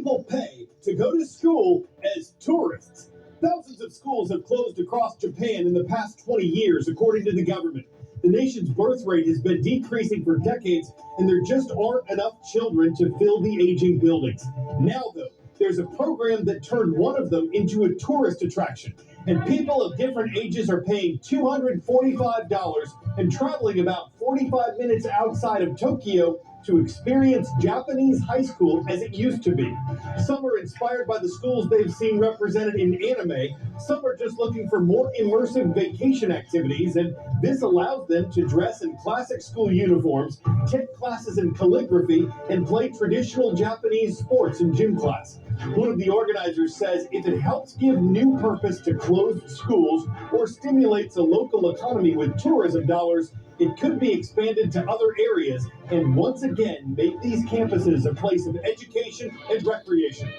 people pay to go to school as tourists. Thousands of schools have closed across Japan in the past 20 years, according to the government. The nation's birth rate has been decreasing for decades, and there just aren't enough children to fill the aging buildings. Now, though, there's a program that turned one of them into a tourist attraction, and people of different ages are paying $245 and traveling about 45 minutes outside of Tokyo to experience Japanese high school as it used to be. Some are inspired by the schools they've seen represented in anime. Some are just looking for more immersive vacation activities, and this allows them to dress in classic school uniforms, take classes in calligraphy, and play traditional Japanese sports in gym class. One of the organizers says if it helps give new purpose to closed schools or stimulates a local economy with tourism dollars, it could be expanded to other areas and once again make these campuses a place of education and recreation.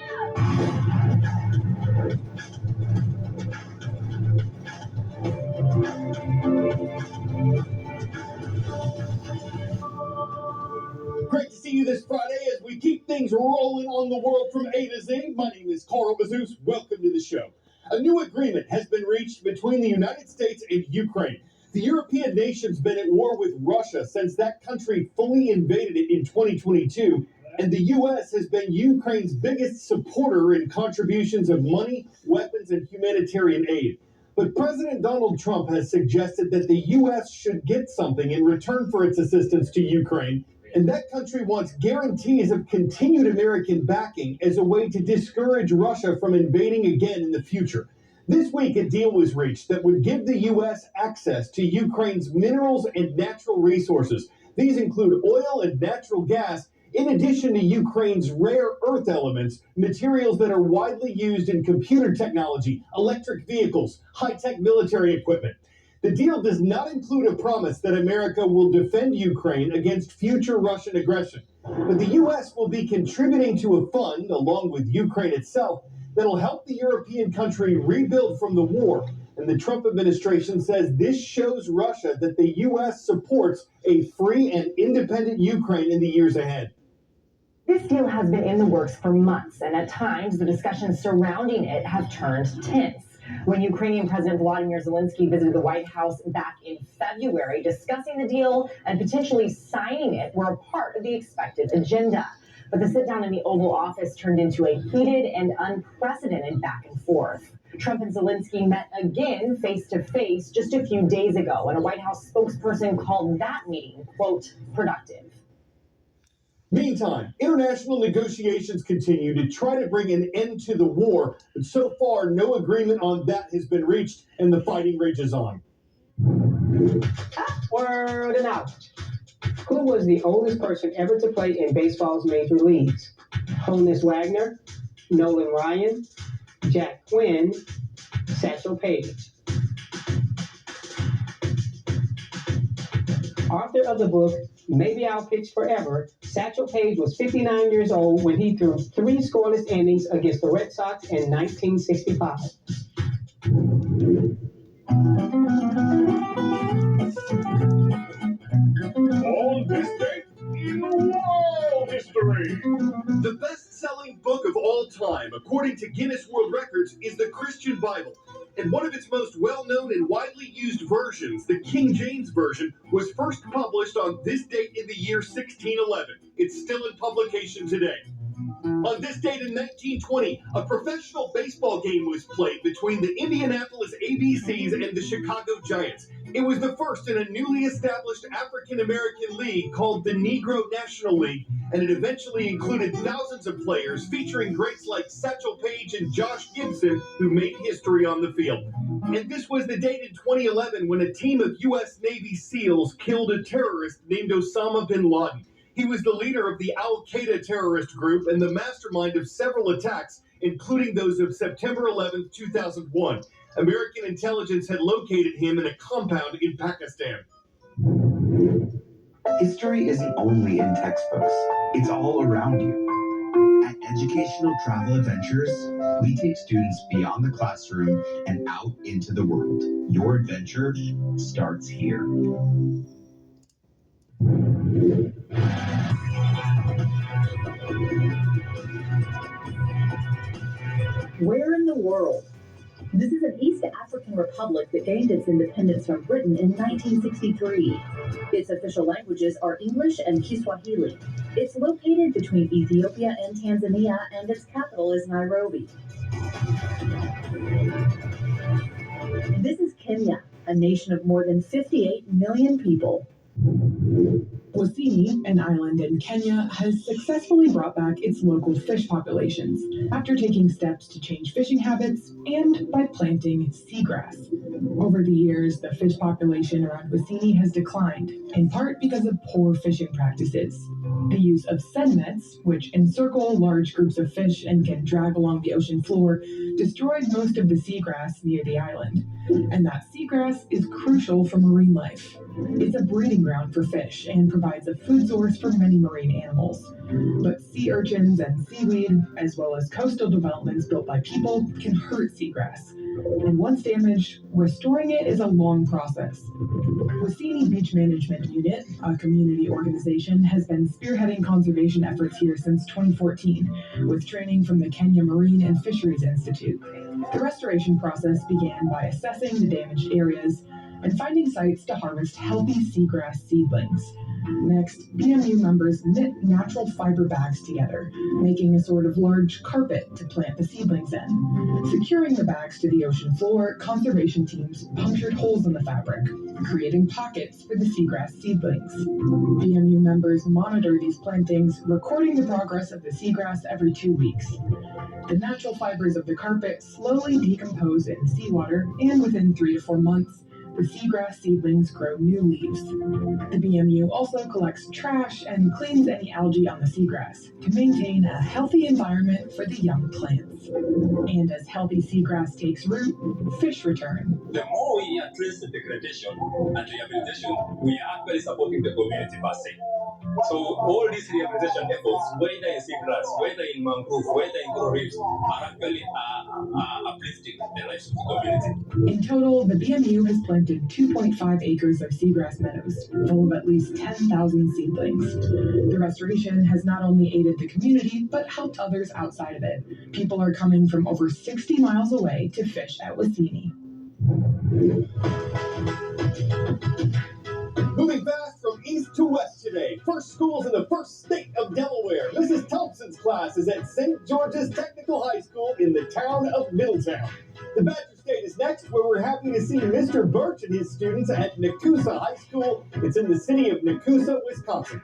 Great to see you this Friday as we keep things rolling on the world from A to Z. My name is Carl Mazus. Welcome to the show. A new agreement has been reached between the United States and Ukraine. The European nation's been at war with Russia since that country fully invaded it in 2022, and the U.S. has been Ukraine's biggest supporter in contributions of money, weapons, and humanitarian aid. But President Donald Trump has suggested that the U.S. should get something in return for its assistance to Ukraine, and that country wants guarantees of continued American backing as a way to discourage Russia from invading again in the future. This week, a deal was reached that would give the U.S. access to Ukraine's minerals and natural resources. These include oil and natural gas, in addition to Ukraine's rare earth elements, materials that are widely used in computer technology, electric vehicles, high-tech military equipment. The deal does not include a promise that America will defend Ukraine against future Russian aggression. But the U.S. will be contributing to a fund, along with Ukraine itself, that'll help the European country rebuild from the war. And the Trump administration says this shows Russia that the U.S. supports a free and independent Ukraine in the years ahead. This deal has been in the works for months, and at times the discussions surrounding it have turned tense. When Ukrainian President Volodymyr Zelensky visited the White House back in February, discussing the deal and potentially signing it were a part of the expected agenda. But the sit-down in the Oval Office turned into a heated and unprecedented back and forth. Trump and Zelensky met again face-to-face just a few days ago, and a White House spokesperson called that meeting, quote, productive. Meantime, international negotiations continue to try to bring an end to the war, but so far no agreement on that has been reached, and the fighting rages on. Word and out. Who was the oldest person ever to play in baseball's major leagues? Honus Wagner, Nolan Ryan, Jack Quinn, Satchel Paige. Author of the book, Maybe I'll Pitch Forever, Satchel Paige was 59 years old when he threw 3 scoreless innings against the Red Sox in 1965. On this date in world history. The best-selling book of all time, according to Guinness World Records, is the Christian Bible. And one of its most well-known and widely used versions, the King James Version, was first published on this date in the year 1611. It's still in publication today. On this date in 1920, a professional baseball game was played between the Indianapolis ABCs and the Chicago Giants. It was the first in a newly established African-American league called the Negro National League, and it eventually included thousands of players, featuring greats like Satchel Paige and Josh Gibson, who made history on the field. And this was the date in 2011 when a team of U.S. Navy SEALs killed a terrorist named Osama bin Laden. He was the leader of the Al-Qaeda terrorist group and the mastermind of several attacks, including those of September 11, 2001. American intelligence had located him in a compound in Pakistan. History isn't only in textbooks, it's all around you. At Educational Travel Adventures, we take students beyond the classroom and out into the world. Your adventure starts here. world. This is an East African republic that gained its independence from Britain in 1963. Its official languages are English and Kiswahili. It's located between Ethiopia and Tanzania, and its capital is Nairobi. This is Kenya, a nation of more than 58 million people. Wasini, an island in Kenya, has successfully brought back its local fish populations after taking steps to change fishing habits and by planting seagrass. Over the years, the fish population around Wasini has declined, in part because of poor fishing practices. The use of send nets, which encircle large groups of fish and can drag along the ocean floor, destroyed most of the seagrass near the island. And that seagrass is crucial for marine life. It's a breeding ground for fish and provides a food source for many marine animals. But sea urchins and seaweed, as well as coastal developments built by people, can hurt seagrass. And once damaged, restoring it is a long process. Wasini Beach Management Unit, a community organization, has been spearheading conservation efforts here since 2014, with training from the Kenya Marine and Fisheries Institute. The restoration process began by assessing the damaged areas and finding sites to harvest healthy seagrass seedlings. Next, BMU members knit natural fiber bags together, making a sort of large carpet to plant the seedlings in. Securing the bags to the ocean floor, conservation teams punctured holes in the fabric, creating pockets for the seagrass seedlings. BMU members monitor these plantings, recording the progress of the seagrass every 2 weeks. The natural fibers of the carpet slowly decompose in the seawater, and within 3 to 4 months, the seagrass seedlings grow new leaves. The BMU also collects trash and cleans any algae on the seagrass to maintain a healthy environment for the young plants. And as healthy seagrass takes root, fish return. The more we address the degradation and rehabilitation, we are actually supporting the community per se. So all these rehabilitation efforts, whether in seagrass, whether in mangrove, whether in coral reefs, are actually uplifting the lives of the community. In total, the BMU has planted 2.5 acres of seagrass meadows, full of at least 10,000 seedlings. The restoration has not only aided the community, but helped others outside of it. People are coming from over 60 miles away to fish at Wasini. Moving fast from east to west today. First schools in the first state of Delaware. Mrs. Thompson's class is at St. George's Technical High School in the town of Middletown. The Badger State is next, where we're happy to see Mr. Birch and his students at Nakusa High School. It's in the city of Nakusa, Wisconsin.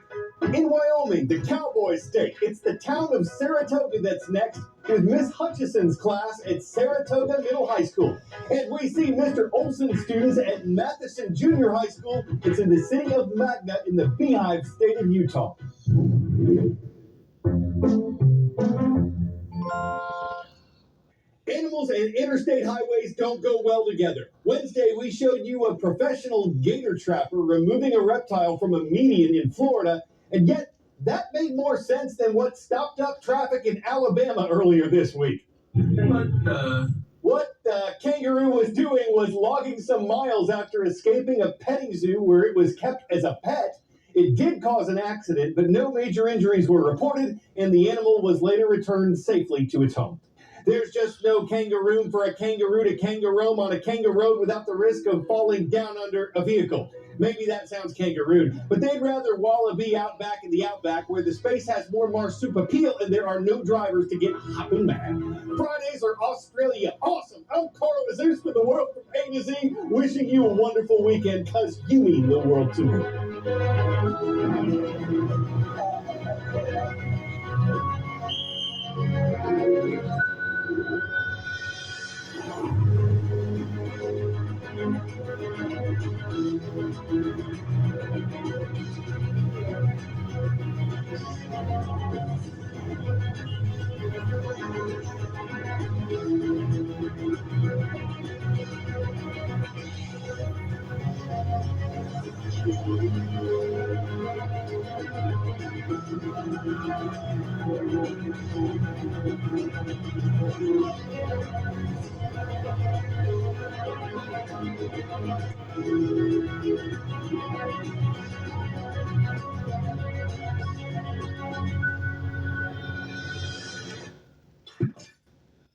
In Wyoming, the Cowboy State, it's the town of Saratoga that's next, with Miss Hutchison's class at Saratoga Middle High School. And we see Mr. Olson's students at Matheson Junior High School. It's in the city of Magna in the Beehive State of Utah. Animals and interstate highways don't go well together. Wednesday, we showed you a professional gator trapper removing a reptile from a median in Florida, and yet that made more sense than what stopped up traffic in Alabama earlier this week. What the kangaroo was doing was logging some miles after escaping a petting zoo where it was kept as a pet. It did cause an accident, but no major injuries were reported, and the animal was later returned safely to its home. There's just no kangaroo for a kangaroo to kangaroom on a kangaroo road without the risk of falling down under a vehicle. Maybe that sounds kangaroo, but they'd rather wallaby out back in the outback where the space has more marsupial and there are no drivers to get hopping mad. Fridays are Australia. Awesome. I'm Carl Zeus for the World from A to Z, wishing you a wonderful weekend because you mean the world to me.